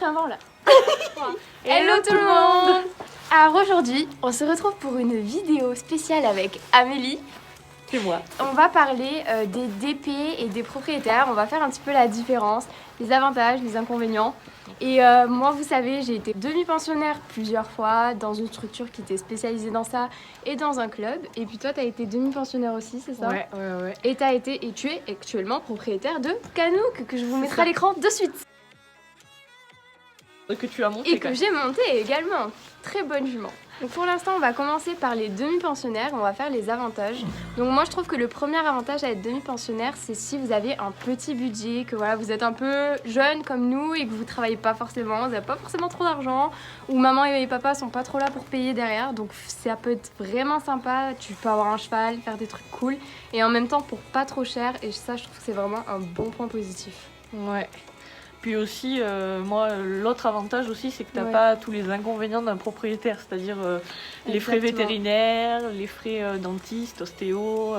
avant là. Hello tout le monde. Alors aujourd'hui, on se retrouve pour une vidéo spéciale avec Amélie. C'est moi. On va parler des DP et des propriétaires. On va faire un petit peu la différence, les avantages, les inconvénients. Et moi, vous savez, j'ai été demi-pensionnaire plusieurs fois dans une structure qui était spécialisée dans ça et dans un club. Et puis toi, tu as été demi-pensionnaire aussi, c'est ça? Ouais. Et tu es actuellement propriétaire de Canouk, que je vous mettrai à l'écran de suite. Que tu as monté. Et que j'ai monté également. Très bonne jument. Donc pour l'instant, on va commencer par les demi-pensionnaires, on va faire les avantages. Donc moi, je trouve que le premier avantage à être demi-pensionnaire, c'est si vous avez un petit budget, que voilà, vous êtes un peu jeune comme nous et que vous travaillez pas forcément, vous n'avez pas forcément trop d'argent, ou maman et papa sont pas trop là pour payer derrière. Donc ça peut être vraiment sympa, tu peux avoir un cheval, faire des trucs cool, et en même temps pour pas trop cher, et ça, je trouve que c'est vraiment un bon point positif. Ouais. Puis aussi, moi, l'autre avantage aussi, c'est que tu n'as pas tous les inconvénients d'un propriétaire, c'est-à-dire les frais vétérinaires, les frais dentistes, ostéo,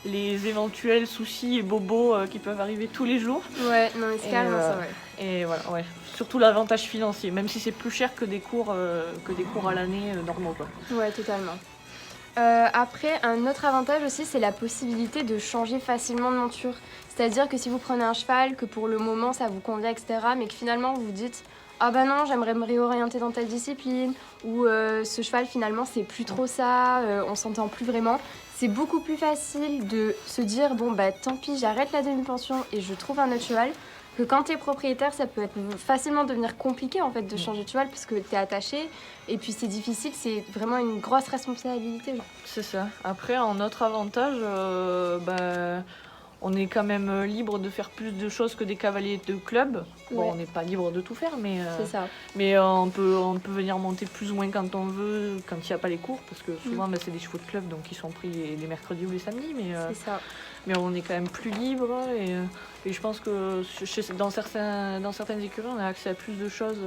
les éventuels soucis et bobos qui peuvent arriver tous les jours. Ouais, non, mais c'est carrément ça, ouais. Et voilà, ouais. Surtout l'avantage financier, même si c'est plus cher que des cours à l'année normaux, quoi. Ouais, totalement. Après, un autre avantage aussi, c'est la possibilité de changer facilement de monture. C'est-à-dire que si vous prenez un cheval, que pour le moment ça vous convient, etc., mais que finalement vous vous dites « Ah bah non, j'aimerais me réorienter dans telle discipline » ou ce cheval finalement c'est plus trop ça, on s'entend plus vraiment. C'est beaucoup plus facile de se dire « Bon bah tant pis, j'arrête la demi-pension et je trouve un autre cheval » que quand t'es propriétaire, ça peut être facilement devenir compliqué en fait de changer de cheval parce que t'es attaché et puis c'est difficile, c'est vraiment une grosse responsabilité. C'est ça. Après, en autre avantage, on est quand même libre de faire plus de choses que des cavaliers de club. Bon, on n'est pas libre de tout faire, mais c'est ça. Mais on peut venir monter plus ou moins quand on veut, quand il n'y a pas les cours, parce que souvent c'est des chevaux de club, donc ils sont pris les mercredis ou les samedis. C'est ça. Mais on est quand même plus libre et je pense que dans certaines écuries, on a accès à plus de choses,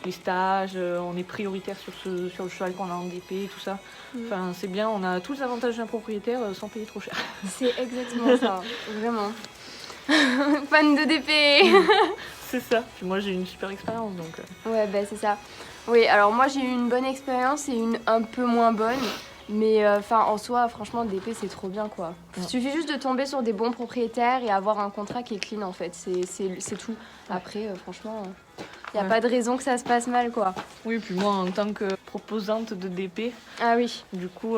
les stages, on est prioritaire sur le cheval qu'on a en DP et tout ça. Enfin, c'est bien, on a tous les avantages d'un propriétaire sans payer trop cher. C'est exactement ça, vraiment. Fan de DP. C'est ça, puis moi j'ai eu une super expérience donc... Ouais, bah c'est ça. Oui, alors moi j'ai eu une bonne expérience et une un peu moins bonne. Mais en soi, franchement, DP c'est trop bien quoi. Il suffit juste de tomber sur des bons propriétaires et avoir un contrat qui est clean en fait. C'est tout. Après, franchement, il n'y a pas de raison que ça se passe mal quoi. Oui, puis moi en tant que proposante de DP, du coup,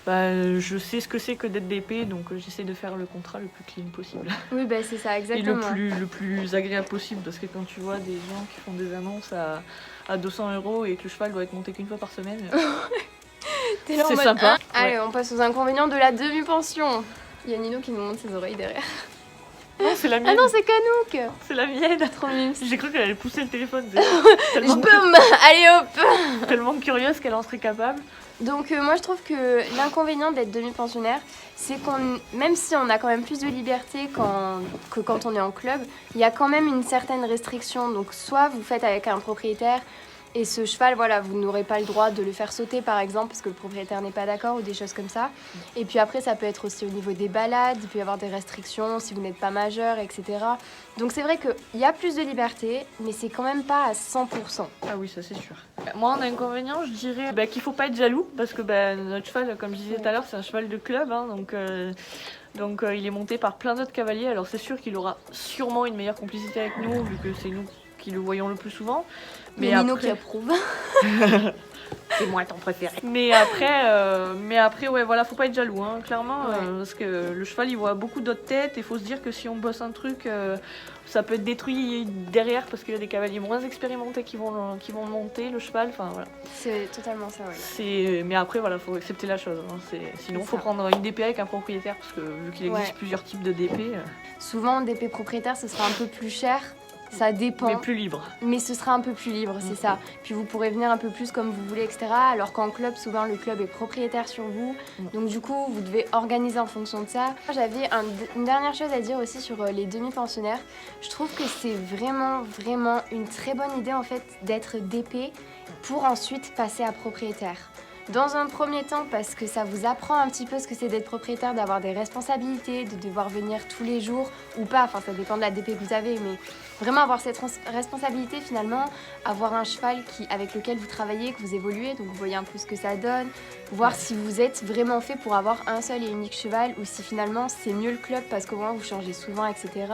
je sais ce que c'est que d'être DP, donc j'essaie de faire le contrat le plus clean possible. Oui, bah c'est ça, exactement. Et le plus agréable possible, parce que quand tu vois des gens qui font des annonces à 200 € et que le cheval doit être monté qu'une fois par semaine, c'est sympa. Allez, on passe aux inconvénients de la demi-pension. Il y a Nino qui nous montre ses oreilles derrière. Non, c'est la mienne. Ah non, c'est Canouk. C'est la mienne. Trop mimes. J'ai cru qu'elle allait pousser le téléphone. Allez hop. Tellement curieuse qu'elle en serait capable. Donc moi je trouve que l'inconvénient d'être demi-pensionnaire, c'est même si on a quand même plus de liberté que quand on est en club, il y a quand même une certaine restriction. Donc soit vous faites avec un propriétaire et ce cheval, voilà, vous n'aurez pas le droit de le faire sauter par exemple parce que le propriétaire n'est pas d'accord ou des choses comme ça. Et puis après ça peut être aussi au niveau des balades, il peut y avoir des restrictions si vous n'êtes pas majeur, etc. Donc c'est vrai qu'il y a plus de liberté, mais c'est quand même pas à 100%. Ah oui, ça c'est sûr. Moi en inconvénient, je dirais qu'il faut pas être jaloux parce que notre cheval, comme je disais tout à l'heure, c'est un cheval de club, hein, donc il est monté par plein d'autres cavaliers. Alors c'est sûr qu'il aura sûrement une meilleure complicité avec nous vu que c'est nous qui le voyons le plus souvent. Mais Nino qui approuve. C'est moi ton préféré. Mais après, ouais, voilà, faut pas être jaloux, hein, clairement, parce que le cheval il voit beaucoup d'autres têtes et faut se dire que si on bosse un truc, ça peut être détruit derrière parce qu'il y a des cavaliers moins expérimentés qui vont monter le cheval, enfin voilà. C'est totalement ça, ouais. Mais après, voilà, faut accepter la chose. Hein, sinon, faut prendre une DP avec un propriétaire parce que vu qu'il existe plusieurs types de DP. Souvent, DP propriétaire, ce sera un peu plus cher. Ça dépend. Mais plus libre. Mais ce sera un peu plus libre, c'est ça. Puis vous pourrez venir un peu plus comme vous voulez, etc. Alors qu'en club, souvent, le club est propriétaire sur vous. Donc du coup, vous devez organiser en fonction de ça. J'avais une dernière chose à dire aussi sur les demi-pensionnaires. Je trouve que c'est vraiment, vraiment une très bonne idée en fait d'être DP pour ensuite passer à propriétaire. Dans un premier temps, parce que ça vous apprend un petit peu ce que c'est d'être propriétaire, d'avoir des responsabilités, de devoir venir tous les jours ou pas, enfin ça dépend de la DP que vous avez, mais vraiment avoir cette responsabilité finalement, avoir un cheval avec lequel vous travaillez, que vous évoluez, donc vous voyez un peu ce que ça donne, voir si vous êtes vraiment fait pour avoir un seul et unique cheval ou si finalement c'est mieux le club parce qu'au moins vous changez souvent, etc.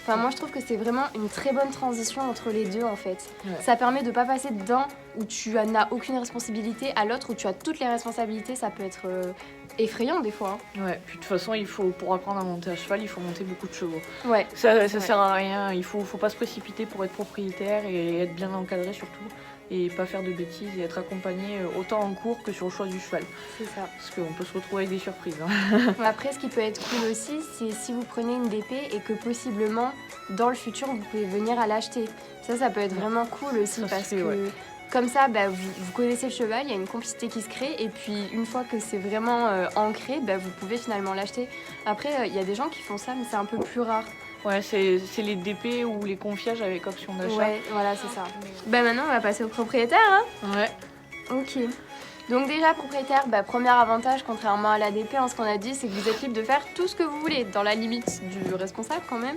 Enfin, moi je trouve que c'est vraiment une très bonne transition entre les deux en fait. Ouais. Ça permet de pas passer d'un où tu n'as aucune responsabilité à l'autre où tu as toutes les responsabilités, ça peut être effrayant des fois. Hein. Ouais, puis de toute façon, pour apprendre à monter à cheval, il faut monter beaucoup de chevaux. Ouais. Ça sert à rien, il faut pas se précipiter pour être propriétaire et être bien encadré surtout. Et pas faire de bêtises et être accompagné autant en cours que sur le choix du cheval. C'est ça. Parce qu'on peut se retrouver avec des surprises. Hein. Après, ce qui peut être cool aussi, c'est si vous prenez une DP et que possiblement, dans le futur, vous pouvez venir à l'acheter. Ça peut être vraiment cool aussi parce que comme ça, vous connaissez le cheval, il y a une complicité qui se crée et puis une fois que c'est vraiment ancré, vous pouvez finalement l'acheter. Après, il y a des gens qui font ça, mais c'est un peu plus rare. Ouais, c'est les DP ou les confiages avec option d'achat. Ouais, voilà, c'est ça. Maintenant, on va passer au propriétaire. Hein. Ouais. Ok. Donc déjà, propriétaire, premier avantage, contrairement à la DP, ce qu'on a dit, c'est que vous êtes libre de faire tout ce que vous voulez, dans la limite du responsable quand même.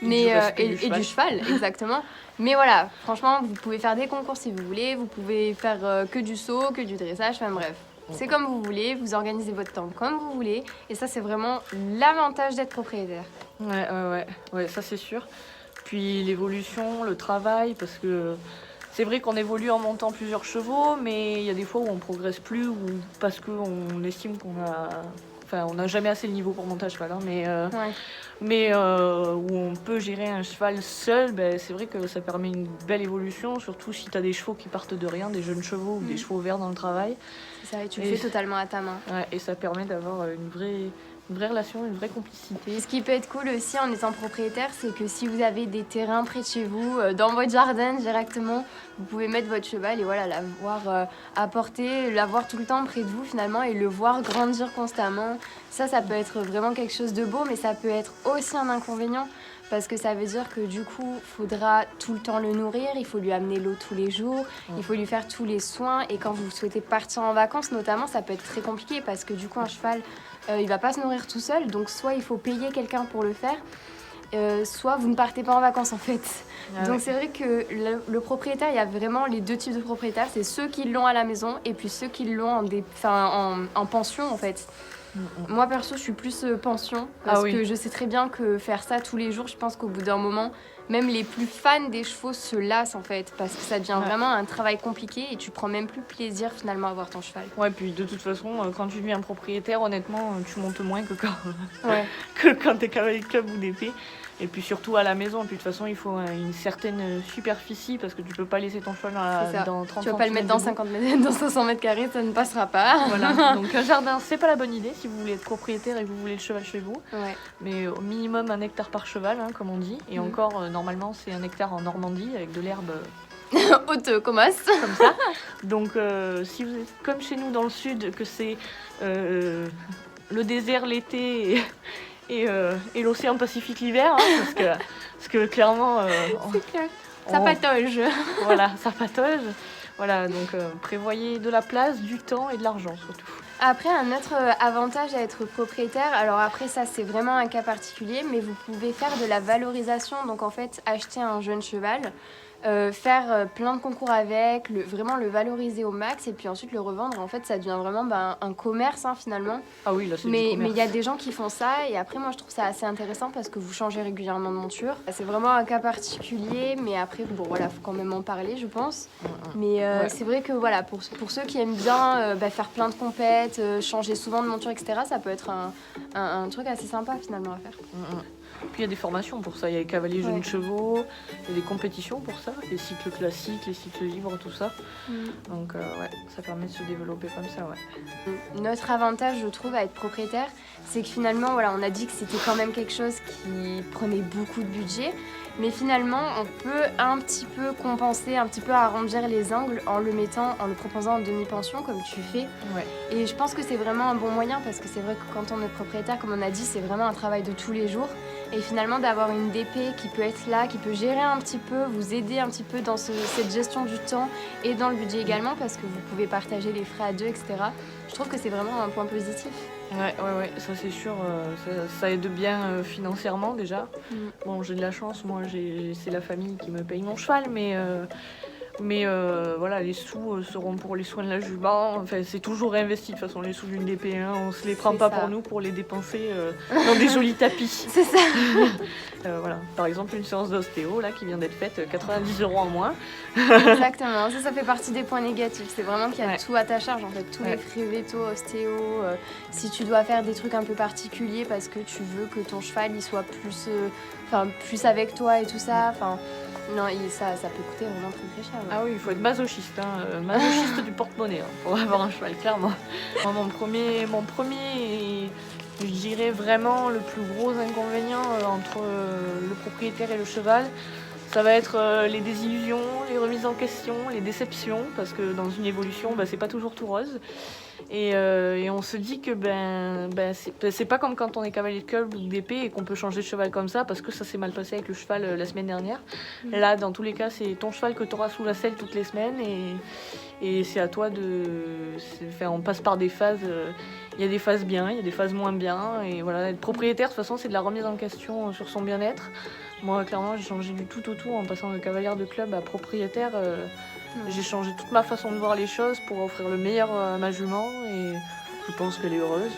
Mais, et du cheval, exactement. Mais voilà, franchement, vous pouvez faire des concours si vous voulez, vous pouvez faire que du saut, que du dressage, enfin bref. C'est comme vous voulez, vous organisez votre temps comme vous voulez. Et ça, c'est vraiment l'avantage d'être propriétaire. Ouais, ça c'est sûr. Puis l'évolution, le travail, parce que c'est vrai qu'on évolue en montant plusieurs chevaux, mais il y a des fois où on progresse plus ou parce qu'on estime on n'a jamais assez le niveau pour monter à cheval, hein, mais où on peut gérer un cheval seul, c'est vrai que ça permet une belle évolution, surtout si tu as des chevaux qui partent de rien, des jeunes chevaux ou des chevaux verts dans le travail. C'est ça, et tu le fais totalement à ta main. Ouais, et ça permet d'avoir une vraie relation, une vraie complicité. Ce qui peut être cool aussi en étant propriétaire, c'est que si vous avez des terrains près de chez vous, dans votre jardin directement, vous pouvez mettre votre cheval et voilà, l'avoir à portée, l'avoir tout le temps près de vous finalement et le voir grandir constamment. Ça peut être vraiment quelque chose de beau, mais ça peut être aussi un inconvénient. Parce que ça veut dire que du coup, il faudra tout le temps le nourrir, il faut lui amener l'eau tous les jours, il faut lui faire tous les soins. Et quand vous souhaitez partir en vacances notamment, ça peut être très compliqué parce que du coup, un cheval, il va pas se nourrir tout seul. Donc soit il faut payer quelqu'un pour le faire, soit vous ne partez pas en vacances en fait. Donc c'est vrai que le propriétaire, il y a vraiment les deux types de propriétaires. C'est ceux qui l'ont à la maison et puis ceux qui l'ont en pension en fait. Moi perso je suis plus pension parce que je sais très bien que faire ça tous les jours, je pense qu'au bout d'un moment même les plus fans des chevaux se lassent en fait parce que ça devient vraiment un travail compliqué et tu prends même plus plaisir finalement à voir ton cheval. Ouais, puis de toute façon quand tu deviens propriétaire, honnêtement tu montes moins que quand t'es cavalier de club ou d'épée. Et puis surtout à la maison, puis de toute façon il faut une certaine superficie parce que tu peux pas laisser ton cheval dans 30 cm. Tu vas pas le mettre dans 500 mètres carrés, ça ne passera pas. Voilà, donc un jardin c'est pas la bonne idée si vous voulez être propriétaire et que vous voulez le cheval chez vous. Ouais. Mais au minimum 1 hectare par cheval, hein, comme on dit. Et encore, normalement c'est 1 hectare en Normandie avec de l'herbe haute comme ça. Donc si vous êtes comme chez nous dans le sud, que c'est le désert l'été et l'océan Pacifique l'hiver, hein, parce que clairement c'est clair. Ça patauge. Voilà, ça patauge. Voilà, donc prévoyez de la place, du temps et de l'argent surtout. Après, un autre avantage à être propriétaire, alors après ça c'est vraiment un cas particulier, mais vous pouvez faire de la valorisation, donc en fait acheter un jeune cheval, faire plein de concours avec, vraiment le valoriser au max et puis ensuite le revendre. En fait, ça devient vraiment un commerce finalement. Ah oui, là c'est du commerce. Mais commerce. il y a des gens qui font ça et après moi je trouve ça assez intéressant parce que vous changez régulièrement de monture. C'est vraiment un cas particulier, mais après bon voilà, faut quand même en parler je pense. Mais c'est vrai que voilà, pour ceux qui aiment bien faire plein de compètes, changer souvent de monture, etc., ça peut être un truc assez sympa finalement à faire. Puis il y a des formations pour ça, il y a les cavaliers jeunes chevaux, il y a des compétitions pour ça, les cycles classiques, les cycles libres, tout ça. Donc ça permet de se développer comme ça, Notre avantage, je trouve, à être propriétaire, c'est que finalement, voilà, on a dit que c'était quand même quelque chose qui prenait beaucoup de budget, Mais finalement, on peut un petit peu compenser, un petit peu arrondir les angles en le proposant en demi-pension comme tu fais. Ouais. Et je pense que c'est vraiment un bon moyen parce que c'est vrai que quand on est propriétaire, comme on a dit, c'est vraiment un travail de tous les jours. Et finalement, d'avoir une DP qui peut être là, qui peut gérer un petit peu, vous aider un petit peu dans cette gestion du temps et dans le budget également parce que vous pouvez partager les frais à deux, etc. Je trouve que c'est vraiment un point positif. Ouais, ça c'est sûr, ça aide bien financièrement déjà. Bon, j'ai de la chance, moi c'est la famille qui me paye mon cheval, mais voilà, les sous seront pour les soins de la jument. Enfin, c'est toujours réinvesti de toute façon, les sous d'une DP1, on se les prend pas pour nous pour les dépenser dans des jolis tapis. C'est ça. Voilà. Par exemple, une séance d'ostéo là qui vient d'être faite, 90 € en moins. Exactement, ça fait partie des points négatifs. C'est vraiment qu'il y a tout à ta charge en fait, tous les frais véto, ostéo. Si tu dois faire des trucs un peu particuliers parce que tu veux que ton cheval il soit plus avec toi et tout ça. Non, ça peut coûter vraiment très cher. Ouais. Ah oui, il faut être masochiste, masochiste du porte-monnaie pour avoir un cheval, clairement. Moi, mon premier, je dirais vraiment le plus gros inconvénient entre le propriétaire et le cheval, ça va être les désillusions, les remises en question, les déceptions, parce que dans une évolution, c'est pas toujours tout rose. Et on se dit que c'est pas comme quand on est cavalier de club ou d'épée et qu'on peut changer de cheval comme ça parce que ça s'est mal passé avec le cheval la semaine dernière. Là, dans tous les cas, c'est ton cheval que tu auras sous la selle toutes les semaines et c'est à toi on passe par des phases. Il y a des phases bien, il y a des phases moins bien. Et voilà, être propriétaire, de toute façon, c'est de la remise en question sur son bien-être. Moi, clairement, j'ai changé du tout au tout en passant de cavalière de club à propriétaire. J'ai changé toute ma façon de voir les choses pour offrir le meilleur à ma jument et je pense qu'elle est heureuse.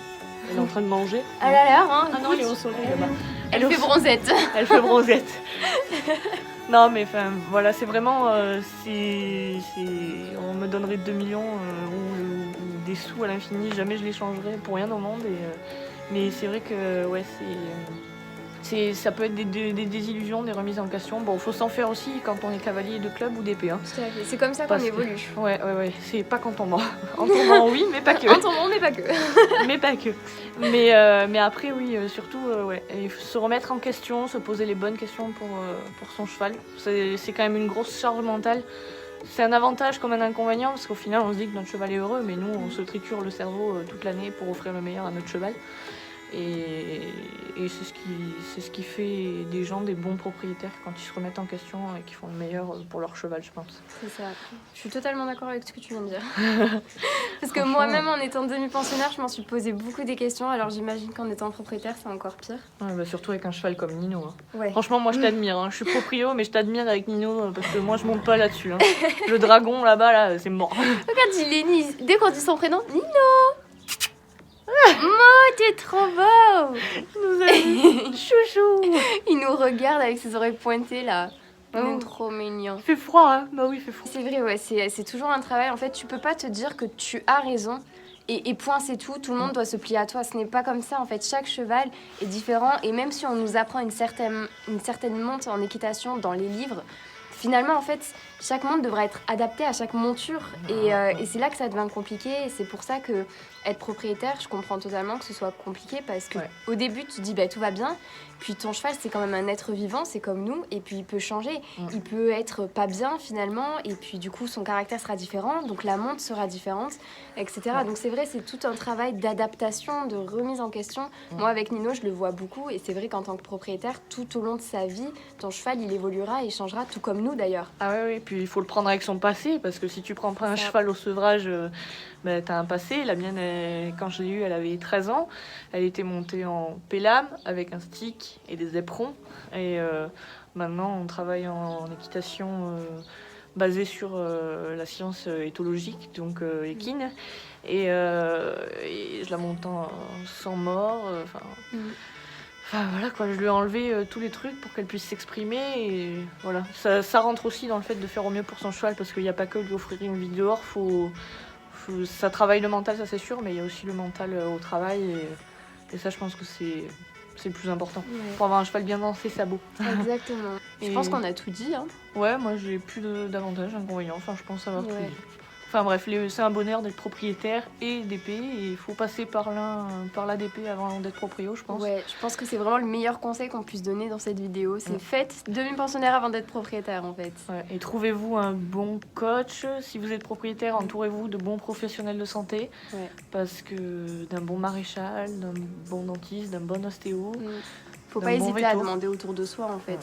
Elle est en train de manger. Elle a l'air, hein. Ah non, elle est au soleil là-bas. Elle fait bronzette. Elle fait bronzette. Non, mais voilà, c'est vraiment... on me donnerait 2 millions ou des sous à l'infini, jamais je les changerais pour rien au monde. Mais c'est vrai que ça peut être des désillusions, des remises en question. Bon, il faut s'en faire aussi quand on est cavalier de club ou d'épée. C'est comme ça qu'on évolue. Ouais. C'est pas quand on ment. En tombant, oui, mais pas que. En tombant, mais pas que. Mais pas que. Mais après, oui, surtout, il faut se remettre en question, se poser les bonnes questions pour son cheval. C'est quand même une grosse charge mentale. C'est un avantage comme un inconvénient, parce qu'au final, on se dit que notre cheval est heureux, mais nous, on se triture le cerveau toute l'année pour offrir le meilleur à notre cheval. Et c'est ce qui fait des gens des bons propriétaires quand ils se remettent en question et qu'ils font le meilleur pour leur cheval, je pense. C'est ça. Je suis totalement d'accord avec ce que tu viens de dire. Parce que moi-même, en étant demi-pensionnaire, je m'en suis posé beaucoup des questions. Alors j'imagine qu'en étant propriétaire, c'est encore pire. Ouais, surtout avec un cheval comme Nino. Ouais. Franchement, moi je t'admire. Je suis proprio, mais je t'admire avec Nino parce que moi je monte pas là-dessus. Le dragon là-bas, là, c'est mort. Regarde, il est Nino. Dès qu'on dit son prénom, Nino. T'es trop beau. Chouchou. Il nous regarde avec ses oreilles pointées là. Oh. Trop mignon. Il fait froid, hein. Bah oui, il fait froid. C'est vrai, ouais, c'est toujours un travail. En fait, tu peux pas te dire que tu as raison et point, c'est tout. Tout le monde doit se plier à toi. Ce n'est pas comme ça. En fait, chaque cheval est différent. Et même si on nous apprend une certaine monte en équitation dans les livres, finalement, en fait, chaque monte devra être adapté à chaque monture. Et c'est là que ça devient compliqué. Et c'est pour ça que être propriétaire, je comprends totalement que ce soit compliqué parce que au début, tu te dis tout va bien. Puis ton cheval, c'est quand même un être vivant, c'est comme nous. Et puis il peut changer. Il peut être pas bien finalement. Et puis du coup, son caractère sera différent. Donc la monte sera différente, etc. Donc c'est vrai, c'est tout un travail d'adaptation, de remise en question. Moi, avec Nino, je le vois beaucoup. Et c'est vrai qu'en tant que propriétaire, tout au long de sa vie, ton cheval, il évoluera et changera, tout comme nous d'ailleurs. Ah oui, puis il faut le prendre avec son passé. Parce que si tu prends pas un cheval au sevrage... t'as un passé. La mienne, quand je l'ai eue, elle avait 13 ans. Elle était montée en pélame avec un stick et des éperons. Et maintenant, on travaille en équitation basée sur la science éthologique, donc équine. Et je la monte sans mort. Voilà quoi, je lui ai enlevé tous les trucs pour qu'elle puisse s'exprimer. Et voilà, ça rentre aussi dans le fait de faire au mieux pour son cheval parce qu'il n'y a pas que lui offrir une vie dehors. Ça travaille le mental, ça c'est sûr, mais il y a aussi le mental au travail et ça je pense que c'est le plus important pour avoir un cheval bien dans ses sabots. Exactement. Je pense qu'on a tout dit. Hein. Ouais, moi j'ai plus d'avantages, d'inconvénients, je pense avoir tout dit. Enfin bref, c'est un bonheur d'être propriétaire et DP, et il faut passer par la DP avant d'être proprio, je pense. Ouais, je pense que c'est vraiment le meilleur conseil qu'on puisse donner dans cette vidéo. C'est faites demi-pensionnaire avant d'être propriétaire en fait. Ouais, et trouvez-vous un bon coach. Si vous êtes propriétaire, entourez-vous de bons professionnels de santé. Ouais. Parce que d'un bon maréchal, d'un bon dentiste, d'un bon ostéo. Faut pas hésiter à demander autour de soi en fait,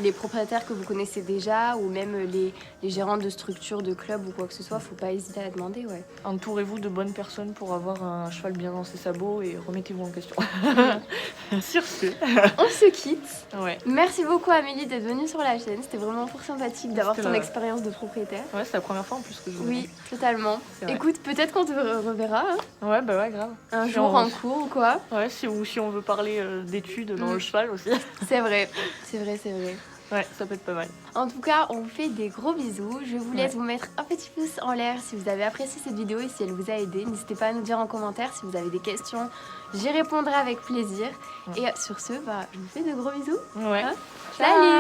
les propriétaires que vous connaissez déjà ou même les gérants de structures, de clubs ou quoi que ce soit, faut pas hésiter à demander, ouais. Entourez-vous de bonnes personnes pour avoir un cheval bien dans ses sabots et remettez-vous en question. Sur ce, on se quitte. Ouais. Merci beaucoup Amélie d'être venue sur la chaîne, c'était vraiment fort sympathique d'avoir ton expérience de propriétaire. Ouais, c'est la première fois en plus que je vous Oui, totalement. Écoute, peut-être qu'on te reverra. Hein. Ouais, bah ouais, grave. Un jour en cours ou quoi. Ouais, si on veut parler d'études dans le cheval aussi. C'est vrai. Ouais, ça peut être pas mal. En tout cas, on vous fait des gros bisous. Je vous laisse vous mettre un petit pouce en l'air si vous avez apprécié cette vidéo et si elle vous a aidé. N'hésitez pas à nous dire en commentaire si vous avez des questions. J'y répondrai avec plaisir. Et sur ce, je vous fais de gros bisous. Ouais. Salut!